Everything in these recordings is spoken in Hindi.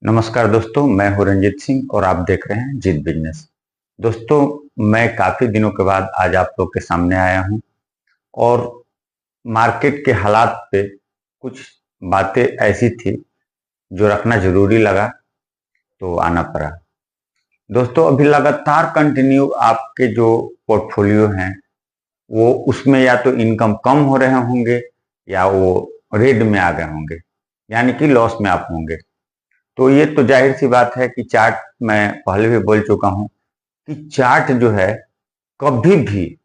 नमस्कार दोस्तों, मैं हूं रंजीत सिंह और आप देख रहे हैं जीत बिजनेस। दोस्तों, मैं काफ़ी दिनों के बाद आज आप लोग के सामने आया हूं और मार्केट के हालात पे कुछ बातें ऐसी थी जो रखना जरूरी लगा, तो आना पड़ा। दोस्तों, अभी लगातार कंटिन्यू आपके जो पोर्टफोलियो हैं वो उसमें या तो इनकम कम हो रहे होंगे या वो रेड में आ गए होंगे, यानी कि लॉस में आप होंगे। तो ये तो जाहिर सी बात है कि चार्ट, मैं पहले भी बोल चुका हूं कि चार्ट जो है कभी भी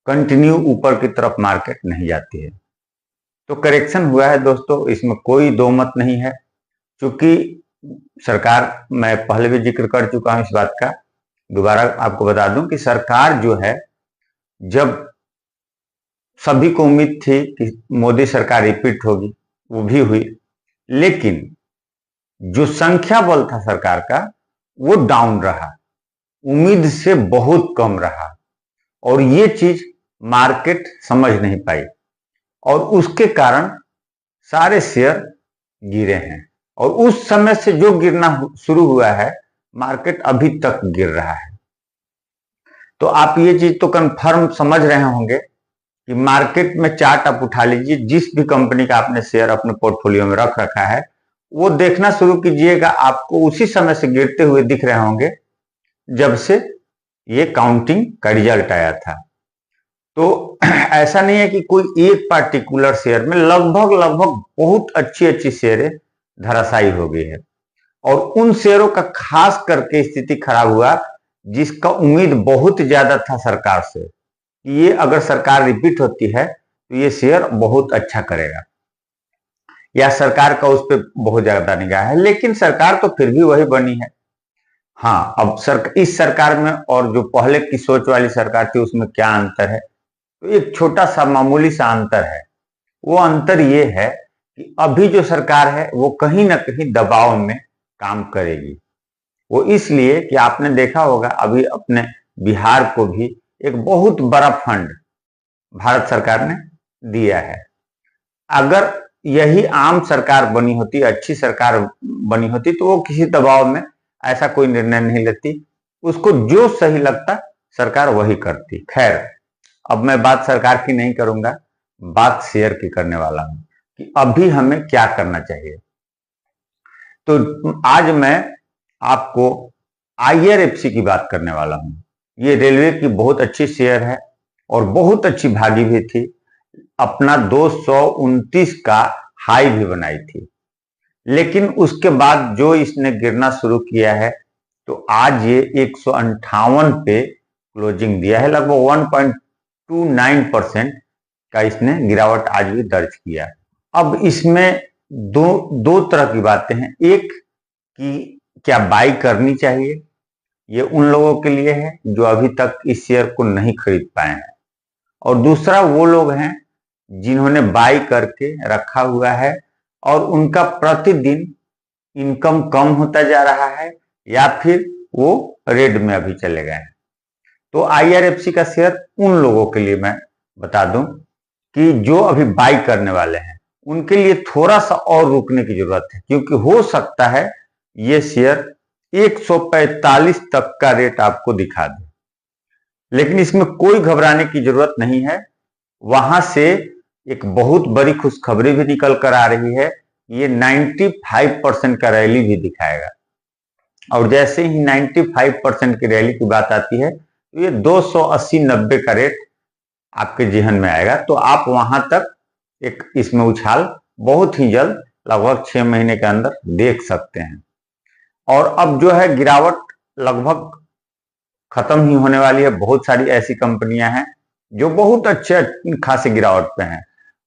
कंटिन्यू ऊपर की तरफ मार्केट नहीं जाती है। तो करेक्शन हुआ है दोस्तों, इसमें कोई दो मत नहीं है। क्योंकि सरकार, मैं पहले भी जिक्र कर चुका हूं इस बात का, दोबारा आपको बता दूं कि सरकार जो है, जब सभी को उम्मीद थी कि मोदी सरकार रिपीट होगी, वो भी हुई, लेकिन जो संख्या बल था सरकार का वो डाउन रहा, उम्मीद से बहुत कम रहा। और ये चीज मार्केट समझ नहीं पाई और उसके कारण सारे शेयर गिरे हैं। और उस समय से जो गिरना शुरू हुआ है, मार्केट अभी तक गिर रहा है। तो आप ये चीज तो कंफर्म समझ रहे होंगे कि मार्केट में चार्ट आप उठा लीजिए, जिस भी कंपनी का आपने शेयर अपने पोर्टफोलियो में रख रखा है वो देखना शुरू कीजिएगा, आपको उसी समय से गिरते हुए दिख रहे होंगे जब से ये काउंटिंग का रिजल्ट आया था। तो ऐसा नहीं है कि कोई एक पार्टिकुलर शेयर में, लगभग लगभग बहुत अच्छी अच्छी शेयरें धराशायी हो गई है। और उन शेयरों का खास करके स्थिति खराब हुआ जिसका उम्मीद बहुत ज्यादा था सरकार से कि ये अगर सरकार रिपीट होती है तो ये शेयर बहुत अच्छा करेगा, या सरकार का उस पर बहुत ज्यादा निगाह है। लेकिन सरकार तो फिर भी वही बनी है। हाँ, अब इस सरकार में और जो पहले की सोच वाली सरकार थी उसमें क्या अंतर है? तो एक छोटा सा मामूली सा अंतर है। वो अंतर ये है कि अभी जो सरकार है वो कहीं ना कहीं दबाव में काम करेगी। वो इसलिए कि आपने देखा होगा, अभी अपने बिहार को भी एक बहुत बड़ा फंड भारत सरकार ने दिया है। अगर यही आम सरकार बनी होती, अच्छी सरकार बनी होती, तो वो किसी दबाव में ऐसा कोई निर्णय नहीं लेती। उसको जो सही लगता सरकार वही करती। खैर, अब मैं बात सरकार की नहीं करूंगा, बात शेयर की करने वाला हूं कि अभी हमें क्या करना चाहिए। तो आज मैं आपको आईआरएफसी की बात करने वाला हूं। ये रेलवे की बहुत अच्छी शेयर है और बहुत अच्छी भागी भी थी, अपना 229 का हाई भी बनाई थी। लेकिन उसके बाद जो इसने गिरना शुरू किया है, तो आज ये 158 पे क्लोजिंग दिया है। लगभग 1.29% का इसने गिरावट आज भी दर्ज किया। अब इसमें दो तरह की बातें हैं। एक कि क्या बाई करनी चाहिए, ये उन लोगों के लिए है जो अभी तक इस शेयर को नहीं खरीद पाए हैं, और दूसरा वो लोग हैं जिन्होंने बाई करके रखा हुआ है और उनका प्रतिदिन इनकम कम होता जा रहा है या फिर वो रेड में अभी चले गए हैं। तो आईआरएफसी का शेयर उन लोगों के लिए मैं बता दूं कि जो अभी बाई करने वाले हैं, उनके लिए थोड़ा सा और रुकने की जरूरत है, क्योंकि हो सकता है ये शेयर 145 तक का रेट आपको दिखा दे। लेकिन इसमें कोई घबराने की जरूरत नहीं है। वहां से एक बहुत बड़ी खुशखबरी भी निकल कर आ रही है। ये 95% का रैली भी दिखाएगा, और जैसे ही 95% की रैली की बात आती है तो ये 280-90 का रेट आपके जेहन में आएगा। तो आप वहां तक एक इसमें उछाल बहुत ही जल्द, लगभग 6 महीने के अंदर देख सकते हैं। और अब जो है गिरावट लगभग खत्म ही होने वाली है। बहुत सारी ऐसी कंपनियां हैं जो बहुत अच्छे खासे गिरावट पे हैं।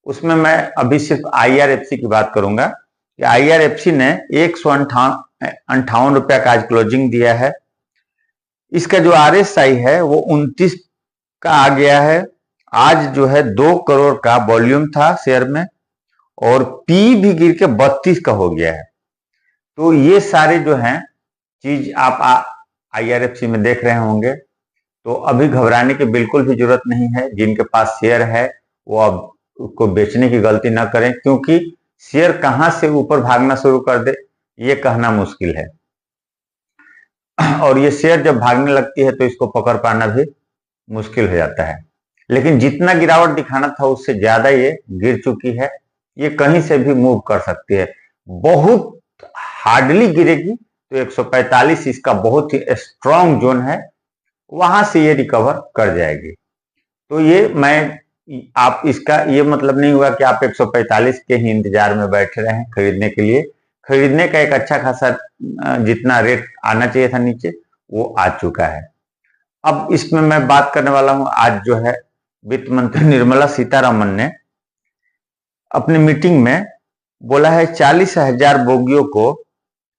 उसमें मैं अभी सिर्फ आईआरएफसी की बात करूंगा कि आईआरएफसी ने 158 रुपया का आज क्लोजिंग दिया है। इसका जो आरएसआई है वो 29 का आ गया है। आज जो है 2 करोड़ का वॉल्यूम था शेयर में, और पी भी गिर के 32 का हो गया है। तो ये सारे जो हैं चीज आप आईआरएफसी में देख रहे होंगे। तो अभी घबराने की बिल्कुल भी जरूरत नहीं है। जिनके पास शेयर है वो अब उसको बेचने की गलती ना करें, क्योंकि शेयर कहां से ऊपर भागना शुरू कर दे ये कहना मुश्किल है। और ये शेयर जब भागने लगती है तो इसको पकड़ पाना भी मुश्किल हो जाता है। लेकिन जितना गिरावट दिखाना था उससे ज्यादा ये गिर चुकी है। ये कहीं से भी मूव कर सकती है, बहुत हार्डली गिरेगी। तो 145 इसका बहुत ही स्ट्रॉन्ग जोन है, वहां से ये रिकवर कर जाएगी। तो ये आप इसका ये मतलब नहीं हुआ कि आप 145 के ही इंतजार में बैठे रहे हैं खरीदने के लिए। खरीदने का एक अच्छा खासा जितना रेट आना चाहिए था नीचे, वो आ चुका है। अब इसमें मैं बात करने वाला हूं, आज जो है वित्त मंत्री निर्मला सीतारमन ने अपनी मीटिंग में बोला है 40,000 बोगियों को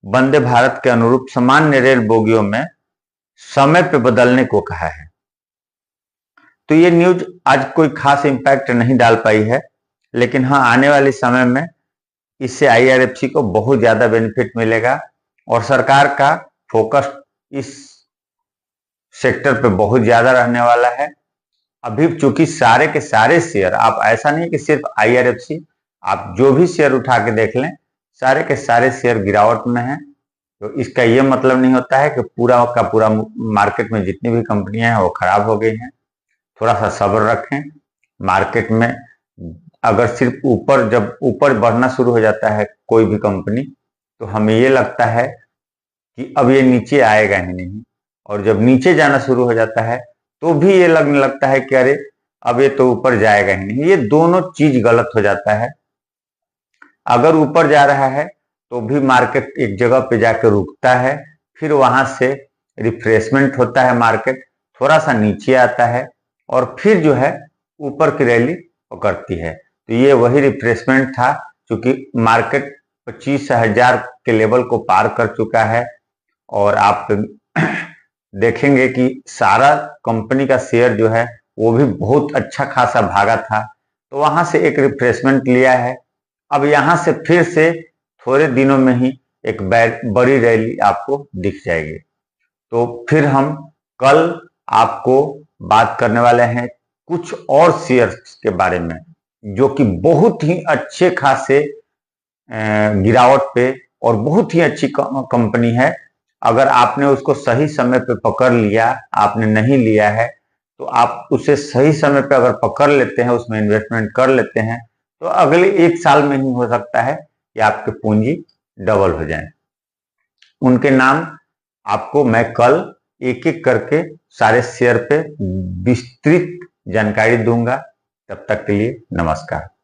वंदे भारत के अनुरूप सामान्य रेल बोगियों में समय पे बदलने को कहा है। तो ये न्यूज आज कोई खास इंपैक्ट नहीं डाल पाई है, लेकिन हाँ, आने वाले समय में इससे IRFC को बहुत ज्यादा बेनिफिट मिलेगा और सरकार का फोकस इस सेक्टर पे बहुत ज्यादा रहने वाला है। अभी चूंकि सारे के सारे शेयर, आप ऐसा नहीं कि सिर्फ IRFC, आप जो भी शेयर उठा के देख लें, सारे के सारे शेयर गिरावट में हैं। तो इसका यह मतलब नहीं होता है कि पूरा का पूरा मार्केट में जितनी भी कंपनियां हैं वो खराब हो गई हैं। थोड़ा सा सब्र रखें। मार्केट में अगर सिर्फ जब ऊपर बढ़ना शुरू हो जाता है कोई भी कंपनी, तो हमें ये लगता है कि अब ये नीचे आएगा ही नहीं, और जब नीचे जाना शुरू हो जाता है तो भी ये लगने लगता है कि अरे अब ये तो ऊपर जाएगा ही नहीं। ये दोनों चीज गलत हो जाता है। अगर ऊपर जा रहा है तो भी मार्केट एक जगह पे जाकर रुकता है, फिर वहां से रिफ्रेशमेंट होता है, मार्केट थोड़ा सा नीचे आता है और फिर जो है ऊपर की रैली पकड़ती है। तो ये वही रिफ्रेशमेंट था, क्योंकि मार्केट 25,000 के लेवल को पार कर चुका है। और आप देखेंगे कि सारा कंपनी का शेयर जो है वो भी बहुत अच्छा खासा भागा था, तो वहां से एक रिफ्रेशमेंट लिया है। अब यहां से फिर से थोड़े दिनों में ही एक बड़ी रैली आपको दिख जाएगी। तो फिर हम कल आपको बात करने वाले हैं कुछ और शेयर्स के बारे में, जो कि बहुत ही अच्छे खासे गिरावट पे और बहुत ही अच्छी कंपनी है। अगर आपने उसको सही समय पे पकड़ लिया, आपने नहीं लिया है, तो आप उसे सही समय पे अगर पकड़ लेते हैं, उसमें इन्वेस्टमेंट कर लेते हैं, तो अगले 1 साल में ही हो सकता है कि आपके पूंजी डबल हो जाए। उनके नाम आपको मैं कल एक एक करके सारे शेयर पे विस्तृत जानकारी दूंगा। तब तक के लिए नमस्कार।